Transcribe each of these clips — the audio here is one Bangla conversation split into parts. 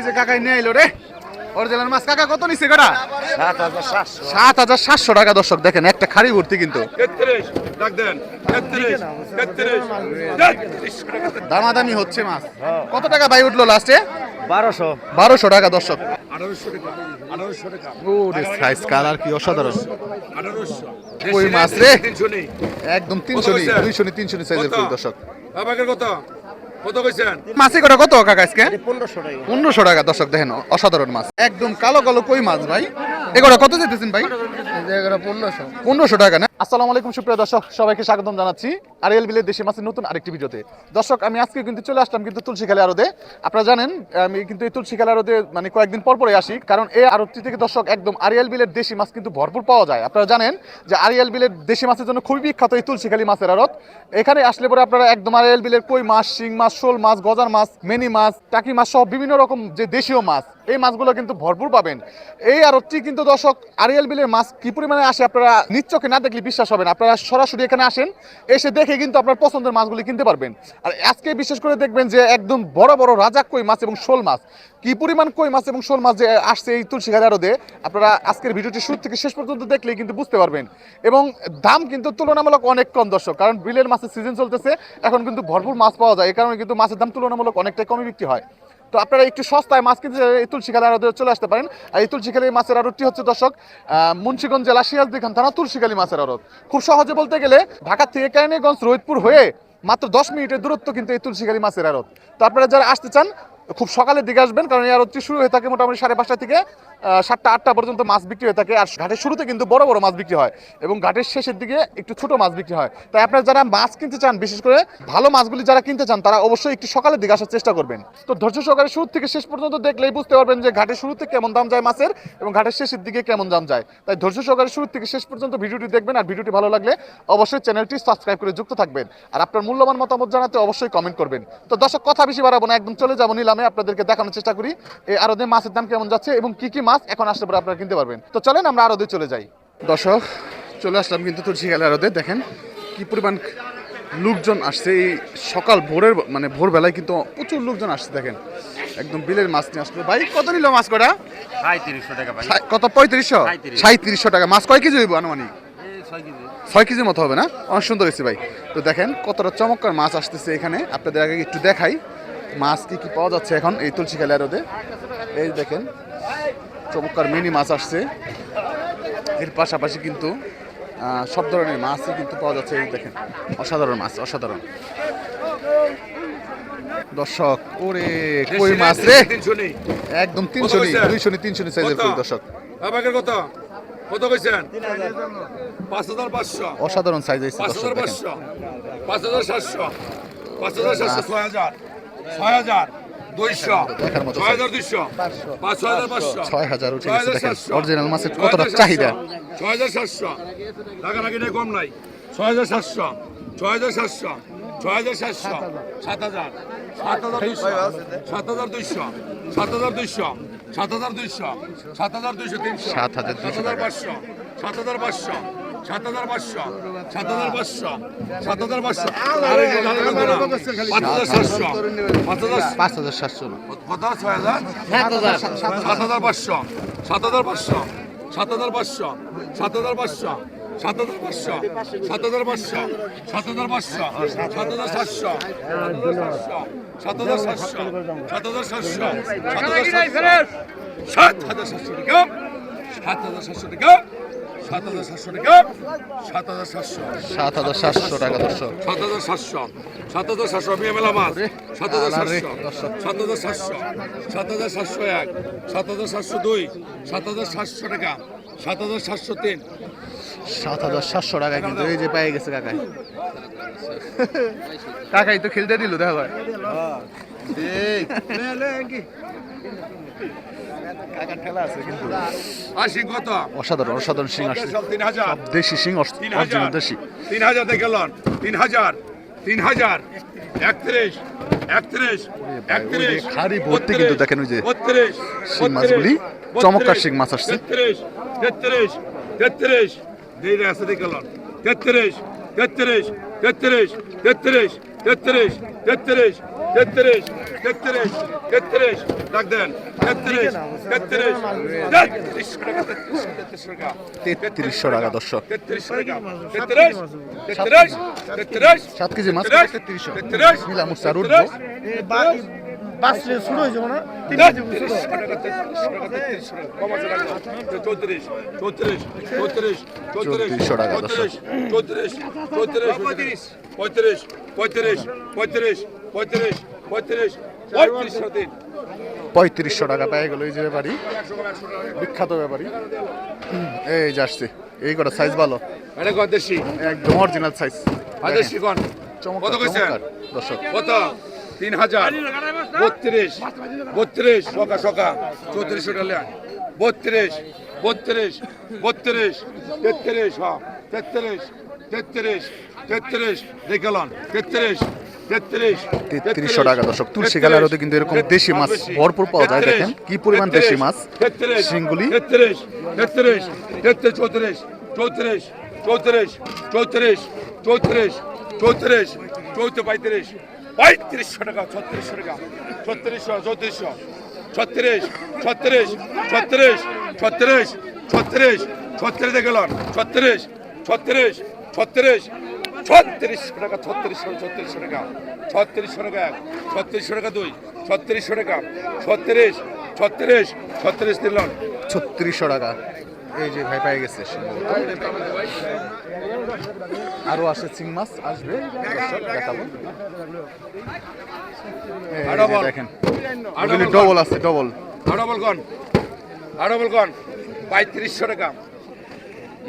যে কাকাই নিয়ে এলো রে অরিজিনাল মাছ। কাকা কত নিছে কটা? 7,700 টাকা। দর্শক দেখেন একটা খাড়ি ভর্তি কিন্তু। দামাদামি হচ্ছে মাছ। কত টাকা ভাই উঠলো লাস্টে? 1200 টাকা। দর্শক 1800 টাকা। ও রে সাইজ কালার কি অসাধারণ। কই মাছ রে একদম 300 নি 200 নি 300 নি সাইজের কই। দর্শক কত কইছেন? মাছে কটা কত কাকা আজকে? 1500 টাকা। 1500 টাকা। দর্শক দেখেন অসাধারণ মাছ একদম কালো কালো কই মাছ ভাই। এগুলো কত দিতেছেন ভাই? এগুলো 1500 টাকা না? আসসালামু আলাইকুম সুপ্রিয় দর্শক, সবাইকে স্বাগতম জানাচ্ছি আরিয়াল বিলের দেশি মাছের নতুন আরেকটি ভিডিওতে। দর্শক আমি আজকে কিন্তু চলে আসলাম কিন্তু তুলসীখালী আড়তে। আপনারা জানেন আমি কিন্তু এই তুলসীখালী আড়তে মানে কয়েকদিন পর পরে আসি, কারণ এই আড়তটি থেকে দর্শক একদম আরিয়াল বিলের দেশি মাছ কিন্তু ভরপুর পাওয়া যায়। আপনারা জানেন যে আরিয়াল বিলের দেশি মাছের জন্য খুবই বিখ্যাত এই তুলসীখালী মাছের আড়ত। এখানে আসলে পরে আপনারা একদম আরিয়াল বিলের কই মাছ, শিং মাছ, শোল মাছ, গজার মাছ, মেনি মাছ, টাকি মাছ সহ বিভিন্ন রকম যে দেশীয় মাছ এই মাছগুলো কিন্তু ভরপুর পাবেন। এই আড়তটি কিন্তু দর্শক আরিয়াল বিলের মাছ কি পরিমাণে আসে আপনারা নিজ চোখে না দেখলে বিশ্বাস হবে না। আপনারা সরাসরি এখানে আসেন, এসে দেখে কিন্তু আপনার পছন্দের মাছগুলি কিনতে পারবেন। আর আজকে বিশেষ করে দেখবেন যে একদম বড় বড় রাজা কই মাছ এবং শোল মাছ, কি পরিমাণ কই মাছ এবং শোল মাছ যে আসছে এই তুলসীখালী আড়তে, আপনারা আজকের ভিডিওটি শুরু থেকে শেষ পর্যন্ত দেখলেই কিন্তু বুঝতে পারবেন। এবং দাম কিন্তু তুলনামূলক অনেক কম দর্শক, কারণ বিলের মাছের সিজন চলতেছে, এখন কিন্তু ভরপুর মাছ পাওয়া যায়, এই কারণে কিন্তু মাছের দাম তুলনামূলক অনেকটাই কমই বিক্রি হয়। তো আপনারা একটু সস্তায় মাছ কিনতে এই তুলসীখালী আড়তে চলে আসতে পারেন। আর এই তুলসীখালী মাছের আড়তটি হচ্ছে দর্শক মুন্সিগঞ্জ জেলা সিরাজদিখান থানা তুলসীখালী মাছের আড়ত। খুব সহজে বলতে গেলে ঢাকা থেকে কেরানীগঞ্জ রোহিতপুর হয়ে মাত্র 10 মিনিটের দূরত্ব কিন্তু এই তুলসীখালী মাছের আড়ত। তো আপনারা যারা আসতে চান খুব সকালের দিকে আসবেন, কারণ এই আড়তটি শুরু হয়ে থাকে মোটামুটি 5:30 থেকে 7টা-8টা পর্যন্ত মাছ বিক্রি হয়ে থাকে। আর ঘাটের শুরুতে কিন্তু বড় বড় মাছ বিক্রি হয় এবং ঘাটের শেষের দিকে একটু ছোট মাছ বিক্রি হয়। তাই আপনারা যারা মাছ কিনতে চান, বিশেষ করে ভালো মাছগুলি যারা কিনতে চান, তারা অবশ্যই একটু সকালের দিকে আসার চেষ্টা করবেন। তো ধৈর্য সহকারে শুরু থেকে শেষ পর্যন্ত দেখলেই বুঝতে পারবেন যে ঘাটের শুরুতে কেমন দাম যায় মাছের এবং ঘাটের শেষের দিকে কেমন দাম যায়। তাই ধৈর্য সহকারে শুরু থেকে শেষ পর্যন্ত ভিডিওটি দেখবেন। আর ভিডিওটি ভালো লাগলে অবশ্যই চ্যানেলটি সাবস্ক্রাইব করে যুক্ত থাকবেন। আর আপনার মূল্যবান মতামত জানাতে অবশ্যই কমেন্ট করবেন। তো দর্শক কথা বেশি বাড়াবো না, একদম চলে যাবো নিলামে, আপনাদেরকে দেখানোর চেষ্টা করি এই আড়তে মাছের দাম কেমন যাচ্ছে এবং কি কি মাছ এখন আসলে পরে আপনারা কিনতে পারবেন। তো চলেন আমরা আড়তে চলে যাই। দর্শক চলে আসলাম কিন্তু তুলসীখালী আড়তে। দেখেন কি পরিমাণ লোকজন আসছে এই সকাল ভোরের মানে ভোরবেলায় কিন্তু প্রচুর লোকজন আসছে। দেখেন একদম বিলের মাছ নিয়ে আসলো। ভাই কত নিল মাছ কটা? 3500 টাকা ভাই। কত? 3500? 3700 টাকা। মাছ কয় কেজি হইব আনুমানিক? 6 কেজির মতো হবে না? অনেক সুন্দর হয়েছে ভাই। তো দেখেন কতটা চমৎকার মাছ আসতেছে এখানে, আপনাদের আগে একটু দেখাই মাছ কি কি পাওয়া যাচ্ছে এখন এই তুলসীখালী আড়তে। এই দেখেন চমৎকার মিনি মাছ আসছে, এর পাশাপাশি কিন্তু সব ধরনের মাছই কিন্তু পাওয়া যাচ্ছে। এই দেখেন অসাধারণ মাছ, অসাধারণ। দর্শক ওরে কই মাছ রে একদম 300 নি 200 নি 300 নি সাইজের কই। দর্শক কত কত কইছেন? 5500। অসাধারণ সাইজ হইছে। 5500, 5700, 5700, 6000, 6200, 6200, 5500, 6000 উঠে গেছে। দেখেন অরিজিনাল মাছের কতটা চাহিদা। 6700 টাকা নাকি না কম নাই। 6700, 6700, 6700, 7000, 7200, 7200, 7200, 7200, 7200, 300, 7500, 7500, 7500, 7500, 7500, আরে 5700, 5700 কত? 6000, 7500, 7500, 7500, 7500, 7500, 7500, 7500, 7700, 7700, 7700, 7700 টাকা, 7700 টাকা, 7700 টাকা, 7700 টাকা। দর্শক 7700, 7700 মেলা মাছ, 7700, 7700, 7701, 7702, 7700 টাকা, 7703, 7700 টাকা কিন্তু এই যে পেয়ে গেছে কাকাই। কাকাই তো খেলতে দিল দেখা যায়। কাকা ঠেলা আছে কিন্তু। আর সিং কত? অসাধারণ অসাধারণ শিং আসছে। 3000, দেশি শিং, অরিজিনাল দেশি। 3000 থেকে গেলেন, 3000, 3000, 31, 31, 31, খাড়ি ভর্তি কিন্তু দেখেন ওই যে 32, শিং মাছগুলি, চমৎকার শিং মাছ আসছে। 33, 33, 33, দেই আছে থেকে গেলেন, 33, 33, 33, 33, 33, 33, 33 33 33 ডাক দেন 33 33 3300 টাকা দর্শক। 7 কেজি মাছ 3300 নিলাম মুসার উঠবো। বাসলে শুরু হয়ে যাবো না 3400 টাকা দর্শক। 3500 টাকা পেয়ে গেল এই যে ব্যাপারী, বিখ্যাত ব্যাপারী। এই যে আসছে, এই কটা সাইজ ভালো, একদম অরিজিনাল সাইজ। চমৎকার দর্শক। কত 3000 32 32 সকা সকা 3400 টাকা 32 32 32 33 হ্যাঁ 33 33 33 দেখলাম 33 3300 টাকা দর্শক। তুলসী গালারতে কিন্তু এরকম দেশি মাছ ভরপুর পাওয়া যায়। দেখেন কি পরিমাণ দেশি মাছ, শিংগুলি। 33 33 34 34 34 34 34 34 34 3500 টাকা 3600 টাকা 3600 3400 36 36 36 36 36 36 দেখলাম 36 36 36 3600 টাকা 3600 টাকা 3600 টাকা 3600 টাকা 2 3600 টাকা 36 36 36 দিলাম 3600 টাকা। এই যে ভাই পেয়ে গেছে। আরো আসে চিং মাছ আসবে, দর্শক দেখাবো। এই যে দেখেন ডবল আছে, ডবল। আড়বল কন 3500 টাকা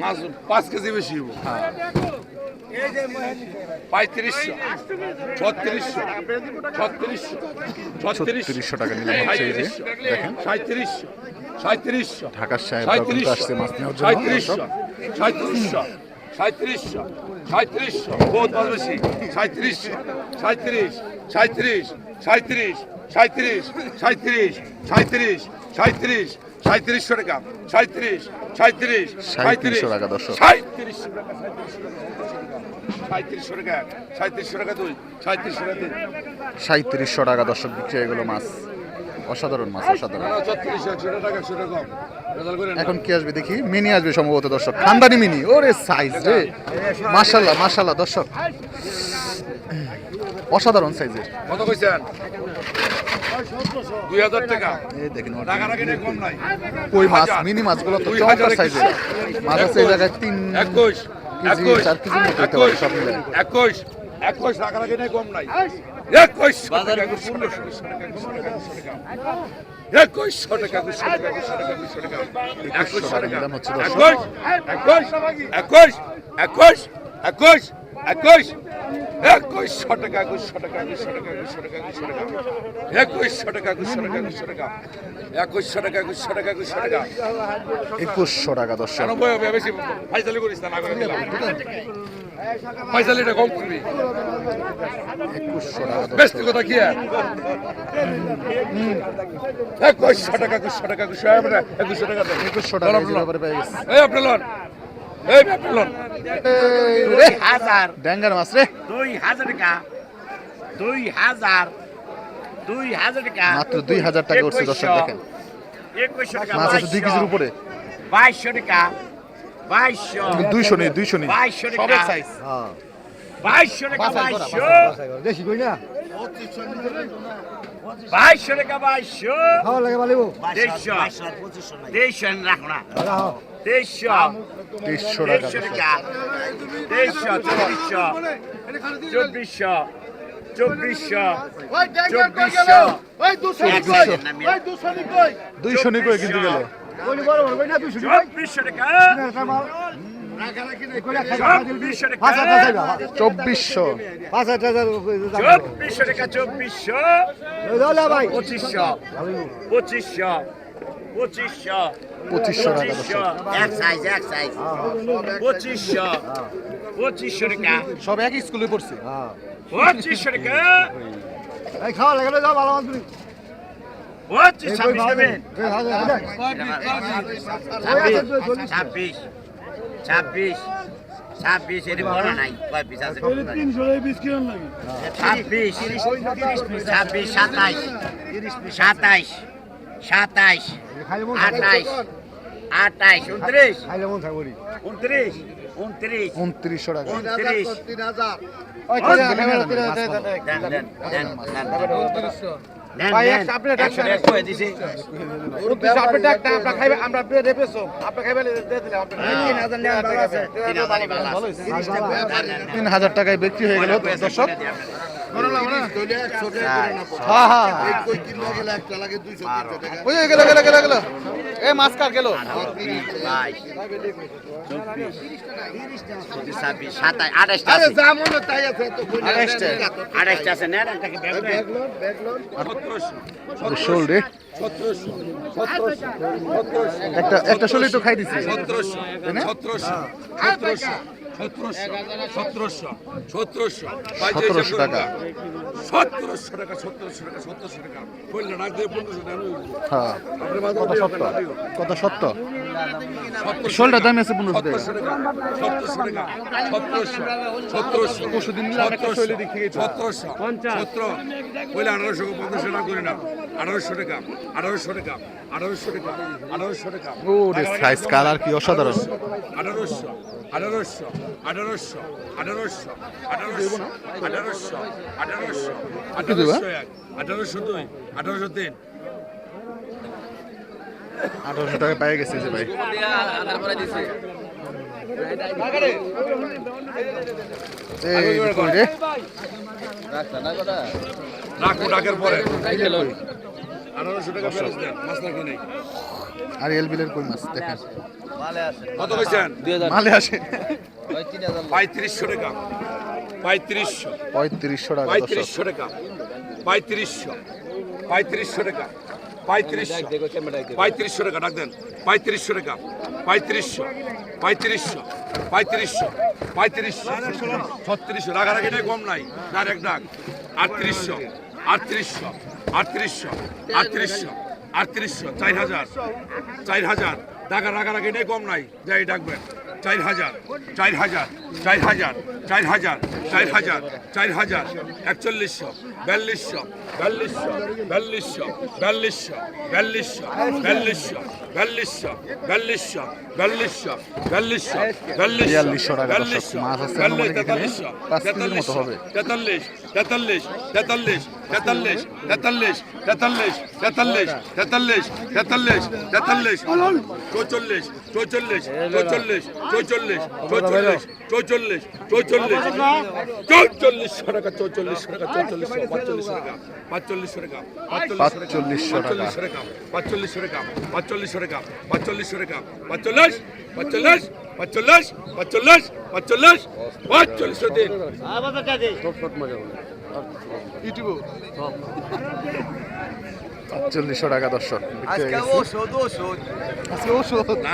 মাছ 5 কেজি বেশি 3500 3600 3600 টাকা নিলাম হচ্ছে। এই যে দেখেন 3700 ঢাকার সাহেব আসছে মাছ নেওয়ার জন্য। 3700 বহুত মাছ বেশি 3700 37 37 37 37 37 37 37 3700 টাকা 37 37 3700 টাকা দর্শক। 3700 টাকা 3700 টাকা 3700 টাকা 2 3700 টাকা 3700 টাকা দর্শক বিক্রি হয়ে গেল মাছ। অসাধারণ মাছ, অসাধারণ। 3600 টাকা 100 টাকা রেজাল্ট করেন। এখন কি আসবে দেখি, মিনি আসবে সম্ভবত দর্শক, খানদানি মিনি। ওরে সাইজ রে, মাশাআল্লাহ মাশাআল্লাহ দর্শক, অসাধারণ সাইজের। কত কইছেন? 2000 টাকা। এই দেখেন টাকা রাখেন কম নাই। কই মাছ, মিনি মাছগুলো তো চমৎকার সাইজের মাছ আছে। এই জায়গায় 3 21 কেজি 4 কেজি মতো হতে পারে সব মিলে। 21 টাকা রাখেন কম নাই। 21 বাজারে 1500 টাকা 2100 টাকা 2100 টাকা 2100 টাকা নিলাম হচ্ছে দর্শক। 21 21 21 21 2100 টাকা 2100 টাকা 2100 টাকা 2100 টাকা 2100 টাকা 2100 টাকা 2100 টাকা 2100 টাকা 2100 টাকা 2100 টাকা 2100 টাকা দর্শক। 90 বেশি ফাইসালি করিস না করে দিলাম ফাইসালিটা কম করবি 2100 টাকা দর্শক। বেশি কথা কি আর 2100 টাকা 2100 টাকা 2100 টাকা 2100 টাকা 2100 টাকা এই যে ব্যাপারে পেয়ে গেছে। এই আপনি লন এই আপনি লন রে হাজার ড্যাঙ্গার মাছ রে 2000 টাকা 2000 টাকা মাত্র 2000 টাকা উঠছে দর্শক। দেখেন 2100 টাকা মাছ আছে 2 কেজির উপরে। 2200 টাকা 2200 200 নেই 200 নেই 2200 টাকা সাইজ। হ্যাঁ 2200 টাকা 2200 দেশি কই না 2200 টাকা 2200 খাওয়া লাগে বালিবো 2300 রাখো না 2300 2300 টাকা 2300 দর্শক। টাকা 2300 2400 200 নি কই কিন্তু গেল 2400 টাকা 2400 টাকা 2400 2400 টাকা 2400 ভাই 2500 2500 2500 টাকা দর্শক। এক সাইজ 2500 2500 টাকা সব একই স্কুলে পড়ছে। 2500 টাকা এই খাওয়া লাগে না, যাও ভালো মাছ ধরি। 25 26 নেবেন 26 26 26 এর বড় নাই কয় পিস আছে 320 কিলো লাগে 26 27 27 27 28 28 29 খাইলে মন থাকবো 29 29 2900 টাকা 29 দেন দেন দেন দেন ভাই আপনি একশো টাকা কয়ে দিছি আপনি ডাকটা আমরা খাইবে আমরা রেপেছো আপনি খাইবে দিয়ে দিলে আপনি 3000 নেওয়ার ভালো আছে 3000 ভালো আছে 3000 টাকায় বিক্রি হয়ে গেল দর্শক। হ্যাঁ হ্যাঁ ওই গেল গেল গেল গেল এ মাছ কার গেল 28 আছে না শোল রে একটা শোলই তো খাই দিছি 1700 টাকা। 1700 টাকা 1700 টাকা 1700 টাকা বললে না দিয়ে 1500 টাকা হ্যাঁ কত সত্য শোলটার দাম আছে 1500 টাকা 1700 টাকা 1700 পরশুদিন নিলাম একটা শৈলী দিক থেকে 1700 বলে 1800 1500 টাকা করে না 1800 টাকা 1800 টাকা 1800 টাকা 1800 টাকা ও রে সাইজ কালার কি অসাধারণ 1800 1800 1800 1800 1800 1800 1802 1803 1800 টাকা পেয়ে গেছে যে ভাই এই কই রে রাখো ডাকের পরে 1800 টাকা ফেরত দেন মাছ নাকি নেই আর এলবিলের কই মাছ দেখেন কত কইছেন মালে আসে 3500 টাকা 3500 3500 টাকা দর্শক 3500 টাকা 3500 টাকা 3500 টাকা ডাক দেন 3500 টাকা 3500 3600 রাগারাগি নাই কম নাই ডাইরেক্ট ডাক 3800 4000 টাকা রাগারাগি নেই কম নাই যাই ডাকবেন 4000 4100 4100 4200 টাকা দর্শক মাছ আছে মানে এখানে 5 কেজির মতো হবে 4500 টাকা দর্শক আজকে ওষুধ না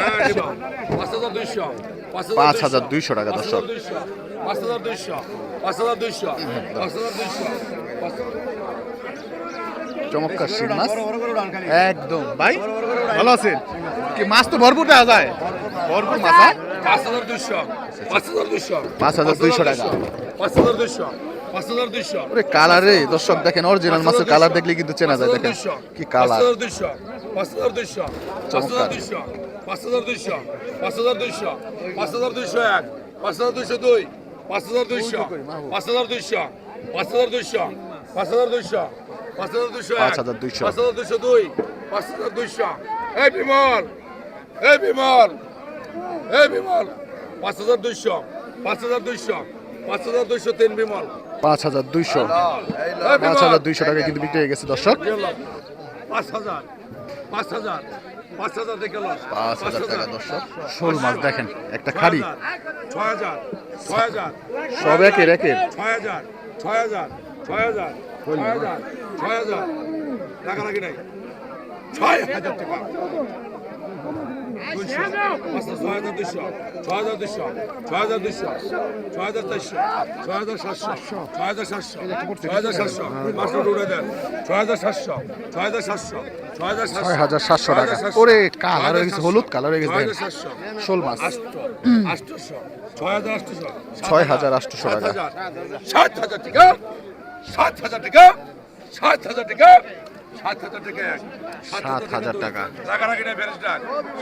5200 5200 টাকা দর্শক 5200 চমৎকার শিং মাছ একদম ভাই ভালো আছেন কি মাছ তো ভরপুর দেওয়া যায় ভরপুর মাছ 5200 টাকা 5200 ওরে কালারে দর্শক দেখেন অরিজিনাল মাছের কালার দেখলে কিন্তু চেনা যায় দেখেন কি কালার 5200 এই বিমল 5200 তিন বিমল 5200 টাকা কিন্তু বিক্রি হয়ে গেছে দর্শক 5000 দেখে লস 5000 টাকা দর্শক শোল মাছ দেখেন একটা খাড়ি 6000 সব একের 6000 টাকা নাকি নাই 6000 টাকা পাঁচশো 6200 6200 6200 6400 6700 6700 পাঁচশো উড়ে দেন 6700 6700 6700 টাকা। ওরে কালার হয়ে গেছে, হলুদ কালার হয়ে গেছে দেখেন। 6700 শোল মাছ 800 6800 6800 টাকা। 7000 টাকা 7000 টাকা 7000 টাকা 7000 টাকা 7000 টাকা। রাগারাগিটা ফেরেশটা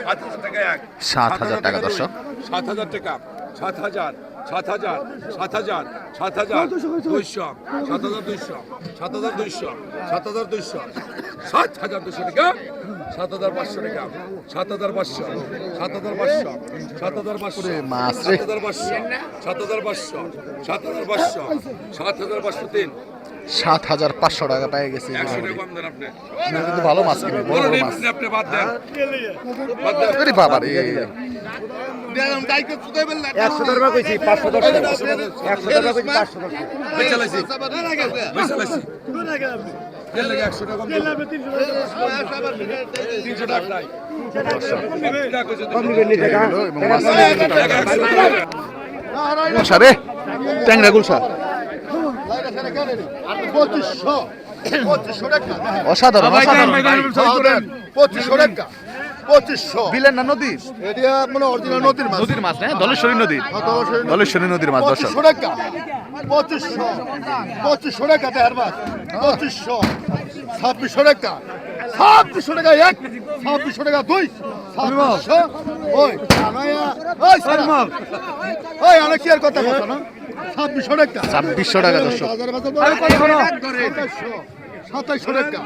7000 টাকা এক 7000 টাকা দর্শক। 7000 টাকা 7000 7000 7000 7000 200 7200 7200 7200 7200 টাকা 7500 টাকা 7500 7500 7500 মাছ রে। 7500 7500 7500 তিন 7500 টাকা পেয়ে গেছে। 100 টাকা কম দেন আপনি না, কিন্তু ভালো মাছ কিনে, বড় বড় মাছ। আপনি বাদ দেন বাদ দেন আরে বাবা রে, 100 টাকা কইছি 500 টাকা 100 টাকা কইছি 500 টাকা বেচালাইছি বেচালাইছি এর লাগে 100 টাকা কম দেন 300 টাকা নাই 300 টাকা কইছে কম নিবেন নি টাকা এবং মাছ গুলশা রে, ট্যাংরা গুলশা। অসাধারণ অসাধারণ। 2500 বিলের না নদীর? এটা মানে অরিজিনাল নদীর মাছ। নদীর মাছ না, ধলেশ্বরী নদীর। ধলেশ্বরী নদীর মাছ দর্শক। 2500 টাকা 2500 টাকা দেড় মাছ 2500 2600 টাকা 2600 টাকা এক 2600 টাকা দুই 2600 ওই আনায়া ওই সালমান ওই আনা কি আর কথা বলছ না 2600 টাকা 2600 টাকা দর্শক। 2700 টাকা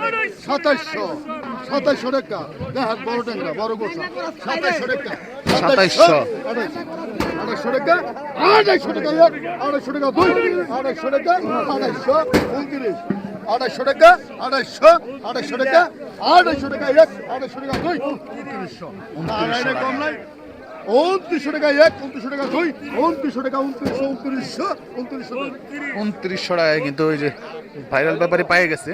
2700 টাকা দেখ বড় ট্যাংরা বড় গোসা 2700 টাকা 2700 2800 টাকা 2800 টাকা এক 2800 টাকা দুই 2800 টাকা 2800 29 2800 টাকা 2800 টাকা 2800 টাকা এক 2800 টাকা দুই 2900 কম নাই 2900 টাকা এক 2900 টাকা দুই 2900 টাকা 2900 2900 টাকায় কিন্তু ওই যে ভাইরাল ব্যাপারে পেয়ে গেছে।